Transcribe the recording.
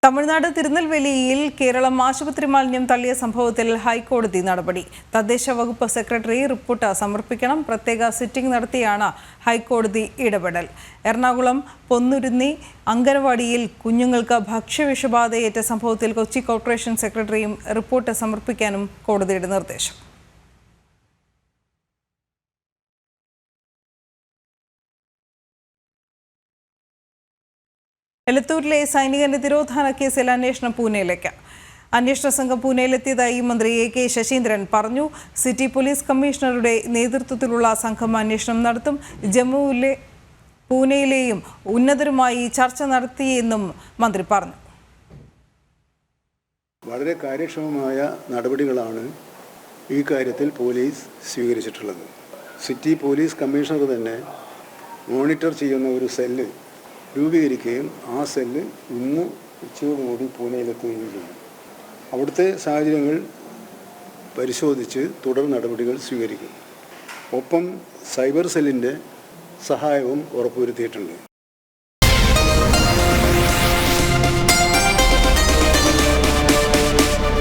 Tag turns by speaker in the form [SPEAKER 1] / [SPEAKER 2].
[SPEAKER 1] തമിഴ്നാട് തിരുനെൽവേലിയിൽ കേരളം ആശുപത്രി മാലിന്യം തള്ളിയ സംഭവത്തിൽ ഹൈക്കോടതി നടപടി. തദ്ദേശ വകുപ്പ് സെക്രട്ടറി റിപ്പോർട്ട് സമർപ്പിക്കണം. പ്രത്യേക സിറ്റിംഗ് നടത്തിയാണ് ഹൈക്കോടതി ഇടപെടൽ. എറണാകുളം പൊന്നുരുന്നി അങ്കനവാടിയിൽ കുഞ്ഞുങ്ങൾക്ക് ഭക്ഷ്യവിഷബാധയേറ്റ സംഭവത്തിൽ കൊച്ചി കോർപ്പറേഷൻ സെക്രട്ടറിയും റിപ്പോർട്ട് സമർപ്പിക്കാനും കോടതിയുടെ നിർദ്ദേശം. എലത്തൂരിലെ സൈനികന്റെ തിരോധാന കേസിൽ അന്വേഷണം പൂനെയിലേക്ക്. അന്വേഷണ സംഘം പൂനെയിലെത്തിയതായി മന്ത്രി എ കെ ശശീന്ദ്രൻ പറഞ്ഞു. സിറ്റി പോലീസ് കമ്മീഷണറുടെ നേതൃത്വത്തിലുള്ള സംഘം അന്വേഷണം നടത്തും. ജമ്മുവിലെ പൂനെയിലെയും ഉന്നതരുമായി ചർച്ച നടത്തിയെന്നും മന്ത്രി പറഞ്ഞു.
[SPEAKER 2] വളരെ കാര്യക്ഷമമായ നടപടികളാണ് ഈ കാര്യത്തിൽ പോലീസ് സ്വീകരിച്ചിട്ടുള്ളത്. സിറ്റി പോലീസ് കമ്മീഷണർ തന്നെ മോണിറ്റർ ചെയ്യുന്ന ഒരു സെല്ല് രൂപീകരിക്കുകയും ആ സെല്ല് ഇന്ന് ഉച്ചയോടുകൂടി പൂനെയിലെത്തുകയും ചെയ്യും. അവിടുത്തെ സാഹചര്യങ്ങൾ പരിശോധിച്ച് തുടർ നടപടികൾ സ്വീകരിക്കും. ഒപ്പം സൈബർ സെല്ലിൻ്റെ സഹായവും ഉറപ്പുവരുത്തിയിട്ടുണ്ട്.